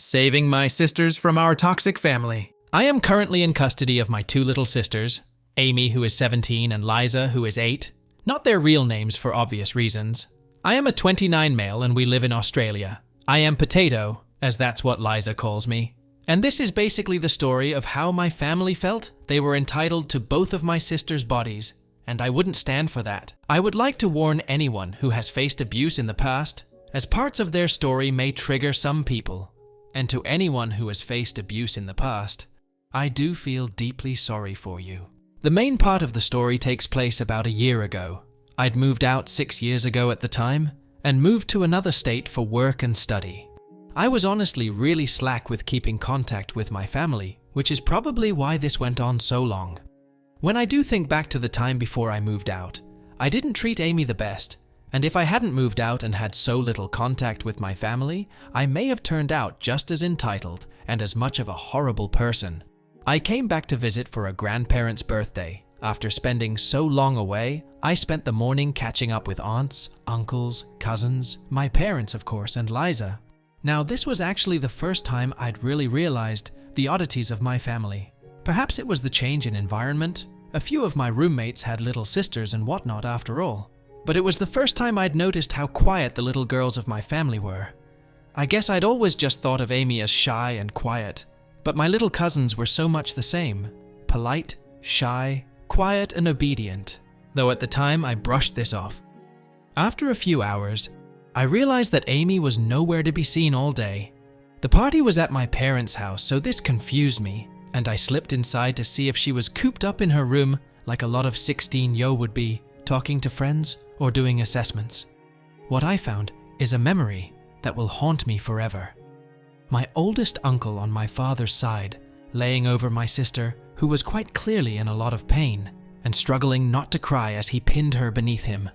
Saving my sisters from our toxic family. I am currently in custody of my two little sisters, Amy, who is 17, and Liza, who is 8. Not their real names for obvious reasons. I am a 29 male and we live in Australia. I am Potato, as that's what Liza calls me. And this is basically the story of how my family felt they were entitled to both of my sisters' bodies, and I wouldn't stand for that. I would like to warn anyone who has faced abuse in the past, as parts of their story may trigger some people. And to anyone who has faced abuse in the past, I do feel deeply sorry for you. The main part of the story takes place about a year ago. I'd moved out 6 years ago at the time, and moved to another state for work and study. I was honestly really slack with keeping contact with my family, which is probably why this went on so long. When I do think back to the time before I moved out, I didn't treat Amy the best. And if I hadn't moved out and had so little contact with my family, I may have turned out just as entitled and as much of a horrible person. I came back to visit for a grandparent's birthday. After spending so long away, I spent the morning catching up with aunts, uncles, cousins, my parents of course, and Liza. Now this was actually the first time I'd really realized the oddities of my family. Perhaps it was the change in environment. A few of my roommates had little sisters and whatnot after all. But it was the first time I'd noticed how quiet the little girls of my family were. I guess I'd always just thought of Amy as shy and quiet, but my little cousins were so much the same. Polite, shy, quiet, and obedient, though at the time I brushed this off. After a few hours, I realized that Amy was nowhere to be seen all day. The party was at my parents' house, so this confused me, and I slipped inside to see if she was cooped up in her room like a lot of 16-yo would be, talking to friends or doing assessments. What I found is a memory that will haunt me forever. My oldest uncle on my father's side, laying over my sister, who was quite clearly in a lot of pain and struggling not to cry as he pinned her beneath him.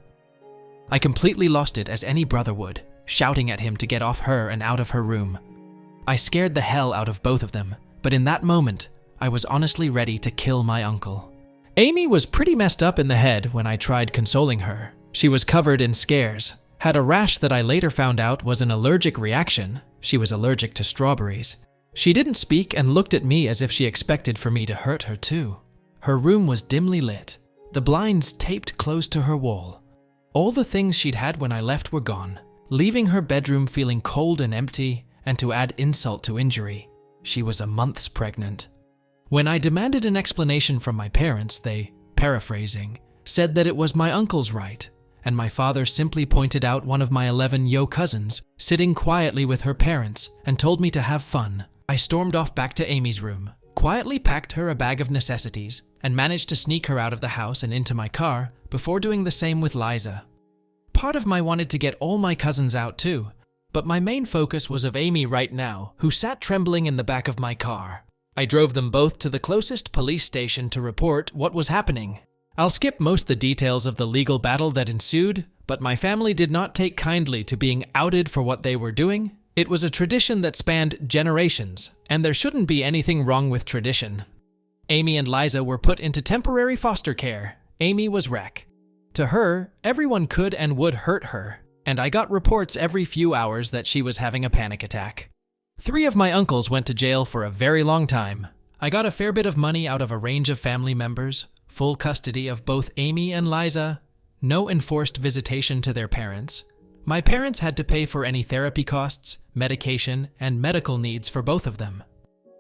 I completely lost it as any brother would, shouting at him to get off her and out of her room. I scared the hell out of both of them, but in that moment, I was honestly ready to kill my uncle. Amy was pretty messed up in the head when I tried consoling her. She was covered in scares, had a rash that I later found out was an allergic reaction. She was allergic to strawberries. She didn't speak and looked at me as if she expected for me to hurt her too. Her room was dimly lit, the blinds taped close to her wall. All the things she'd had when I left were gone, leaving her bedroom feeling cold and empty, and to add insult to injury, she was a month pregnant. When I demanded an explanation from my parents, they, paraphrasing, said that it was my uncle's right, and my father simply pointed out one of my 11-yo cousins sitting quietly with her parents and told me to have fun. I stormed off back to Amy's room, quietly packed her a bag of necessities, and managed to sneak her out of the house and into my car before doing the same with Liza. Part of me wanted to get all my cousins out too, but my main focus was of Amy right now, who sat trembling in the back of my car. I drove them both to the closest police station to report what was happening. I'll skip most the details of the legal battle that ensued, but my family did not take kindly to being outed for what they were doing. It was a tradition that spanned generations, and there shouldn't be anything wrong with tradition. Amy and Liza were put into temporary foster care. Amy was wreck. To her, everyone could and would hurt her, and I got reports every few hours that she was having a panic attack. 3 of my uncles went to jail for a very long time. I got a fair bit of money out of a range of family members, full custody of both Amy and Liza, no enforced visitation to their parents. My parents had to pay for any therapy costs, medication, and medical needs for both of them.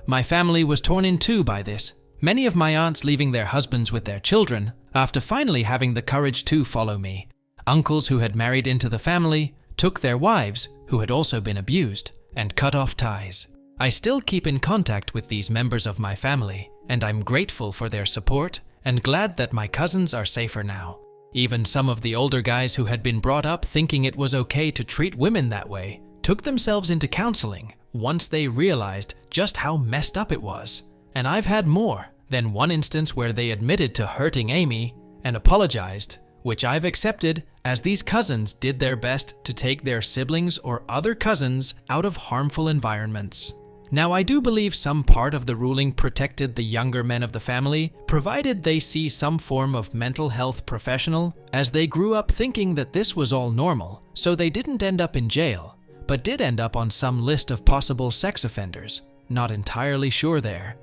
My family was torn in two by this, many of my aunts leaving their husbands with their children after finally having the courage to follow me. Uncles who had married into the family took their wives, who had also been abused, and cut off ties. I still keep in contact with these members of my family, and I'm grateful for their support and glad that my cousins are safer now. Even some of the older guys who had been brought up thinking it was okay to treat women that way took themselves into counseling once they realized just how messed up it was. And I've had more than one instance where they admitted to hurting Amy and apologized, which I've accepted, as these cousins did their best to take their siblings or other cousins out of harmful environments. Now, I do believe some part of the ruling protected the younger men of the family, provided they see some form of mental health professional, as they grew up thinking that this was all normal, so they didn't end up in jail. but did end up on some list of possible sex offenders. Not entirely sure there.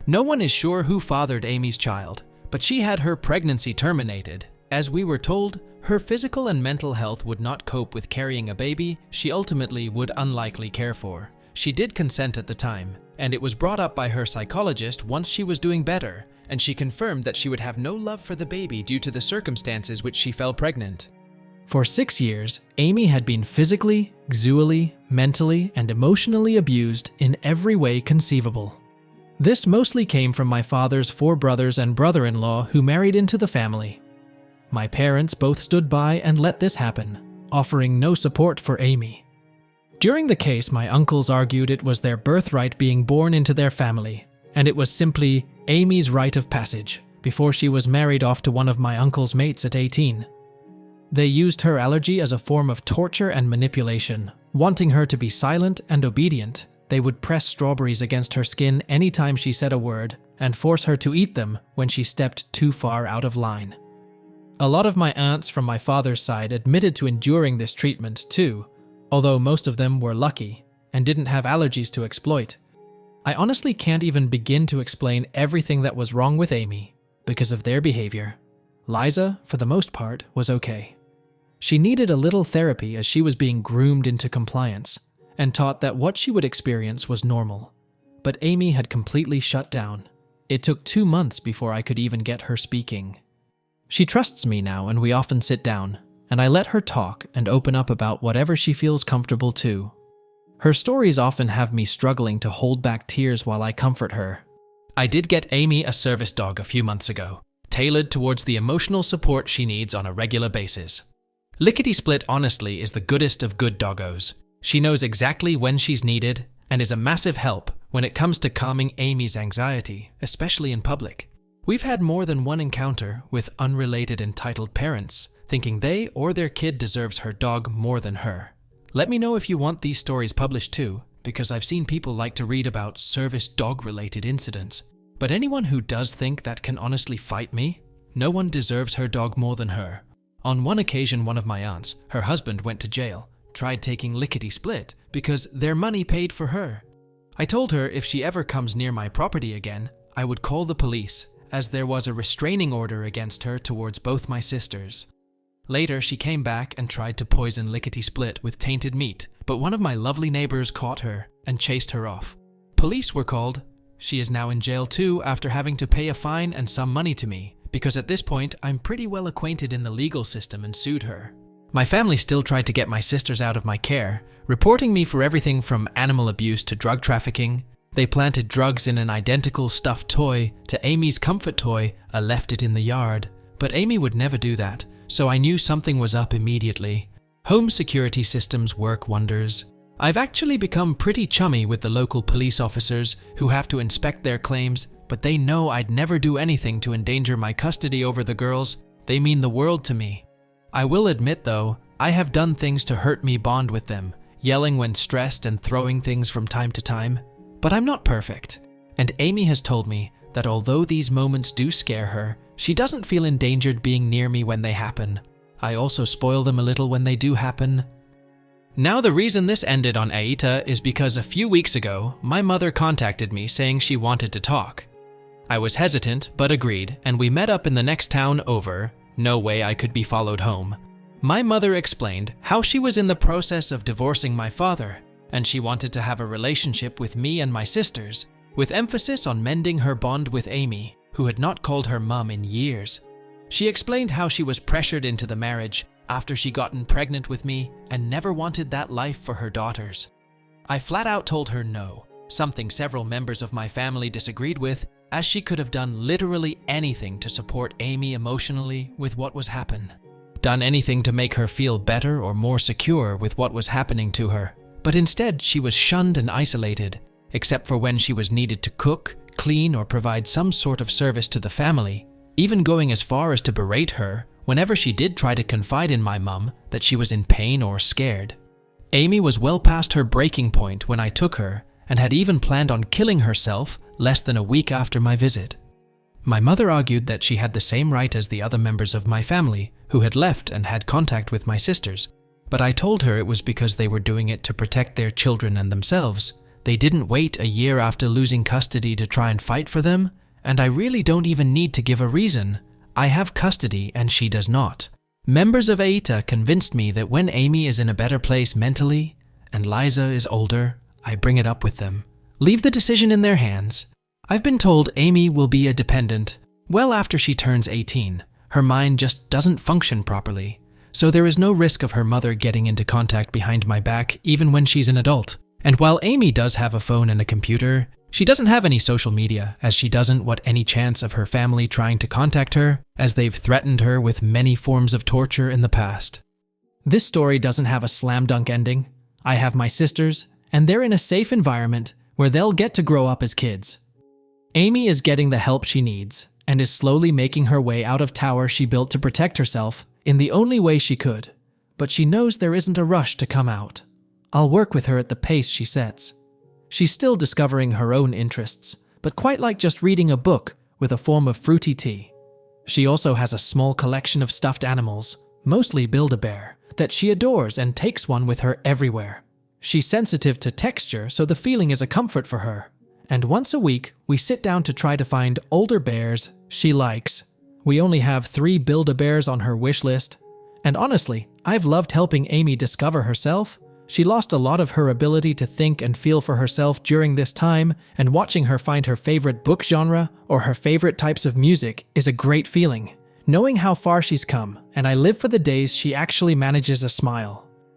No one is sure who fathered Amy's child, but she had her pregnancy terminated, as we were told her physical and mental health would not cope with carrying a baby she ultimately would unlikely care for. She did consent at the time, and it was brought up by her psychologist once she was doing better, and she confirmed that she would have no love for the baby due to the circumstances which she fell pregnant. For 6 years, Amy had been physically, sexually, mentally, and emotionally abused in every way conceivable. This mostly came from my father's 4 brothers and brother-in-law who married into the family. My parents both stood by and let this happen, offering no support for Amy. During the case, my uncles argued it was their birthright being born into their family, and it was simply Amy's rite of passage before she was married off to one of my uncle's mates at 18. They used her allergy as a form of torture and manipulation, wanting her to be silent and obedient. They would press strawberries against her skin anytime she said a word and force her to eat them when she stepped too far out of line. A lot of my aunts from my father's side admitted to enduring this treatment too, although most of them were lucky and didn't have allergies to exploit. I honestly can't even begin to explain everything that was wrong with Amy because of their behavior. Liza, for the most part, was okay. She needed a little therapy as she was being groomed into compliance and taught that what she would experience was normal. But Amy had completely shut down. It took 2 months before I could even get her speaking. She trusts me now, and we often sit down, and I let her talk and open up about whatever she feels comfortable to. Her stories often have me struggling to hold back tears while I comfort her. I did get Amy a service dog a few months ago, tailored towards the emotional support she needs on a regular basis. Lickety Split honestly is the goodest of good doggos. She knows exactly when she's needed and is a massive help when it comes to calming Amy's anxiety, especially in public. We've had more than one encounter with unrelated entitled parents, thinking they or their kid deserves her dog more than her. Let me know if you want these stories published too, because I've seen people like to read about service dog-related incidents. But anyone who does think that can honestly fight me, no one deserves her dog more than her. On one occasion, one of my aunts, her husband went to jail, tried taking Lickety Split because their money paid for her. I told her if she ever comes near my property again, I would call the police, as there was a restraining order against her towards both my sisters. Later, she came back and tried to poison Lickety Split with tainted meat, but one of my lovely neighbors caught her and chased her off. Police were called. She is now in jail too after having to pay a fine and some money to me, because at this point, I'm pretty well acquainted in the legal system and sued her. My family still tried to get my sisters out of my care, reporting me for everything from animal abuse to drug trafficking. They planted drugs in an identical stuffed toy to Amy's comfort toy, I left it in the yard. But Amy would never do that, so I knew something was up immediately. Home security systems work wonders. I've actually become pretty chummy with the local police officers who have to inspect their claims, but they know I'd never do anything to endanger my custody over the girls. They mean the world to me. I will admit though, I have done things to hurt me bond with them, yelling when stressed and throwing things from time to time. But I'm not perfect, and Amy has told me that although these moments do scare her, she doesn't feel endangered being near me when they happen. I also spoil them a little when they do happen. Now the reason this ended on Aita is because a few weeks ago, my mother contacted me saying she wanted to talk. I was hesitant, but agreed, and we met up in the next town over. No way I could be followed home. My mother explained how she was in the process of divorcing my father, and she wanted to have a relationship with me and my sisters, with emphasis on mending her bond with Amy, who had not called her mum in years. She explained how she was pressured into the marriage after she gotten pregnant with me and never wanted that life for her daughters. I flat out told her no, something several members of my family disagreed with, as she could have done literally anything to support Amy emotionally with what was happening. Done anything to make her feel better or more secure with what was happening to her. But instead, she was shunned and isolated, except for when she was needed to cook, clean, or provide some sort of service to the family, even going as far as to berate her whenever she did try to confide in my mum that she was in pain or scared. Amy was well past her breaking point when I took her, and had even planned on killing herself less than a week after my visit. My mother argued that she had the same right as the other members of my family who had left and had contact with my sisters, But I told her it was because they were doing it to protect their children and themselves. They didn't wait a year after losing custody to try and fight for them, and I really don't even need to give a reason. I have custody and she does not. Members of Aita convinced me that when Amy is in a better place mentally and Liza is older, I bring it up with them. Leave the decision in their hands. I've been told Amy will be a dependent well after she turns 18. Her mind just doesn't function properly, so there is no risk of her mother getting into contact behind my back even when she's an adult. And while Amy does have a phone and a computer, she doesn't have any social media, as she doesn't want any chance of her family trying to contact her, as they've threatened her with many forms of torture in the past. This story doesn't have a slam dunk ending. I have my sisters, and they're in a safe environment where they'll get to grow up as kids. Amy is getting the help she needs, and is slowly making her way out of tower she built to protect herself in the only way she could, but she knows there isn't a rush to come out. I'll work with her at the pace she sets. She's still discovering her own interests, but quite like just reading a book with a form of fruity tea. She also has a small collection of stuffed animals, mostly Build-A-Bear, that she adores and takes one with her everywhere. She's sensitive to texture, so the feeling is a comfort for her. And once a week, we sit down to try to find older bears she likes. We only have 3 Build-A-Bears on her wish list. And honestly, I've loved helping Amy discover herself. She lost a lot of her ability to think and feel for herself during this time, and watching her find her favorite book genre or her favorite types of music is a great feeling. Knowing how far she's come, and I live for the days she actually manages a smile.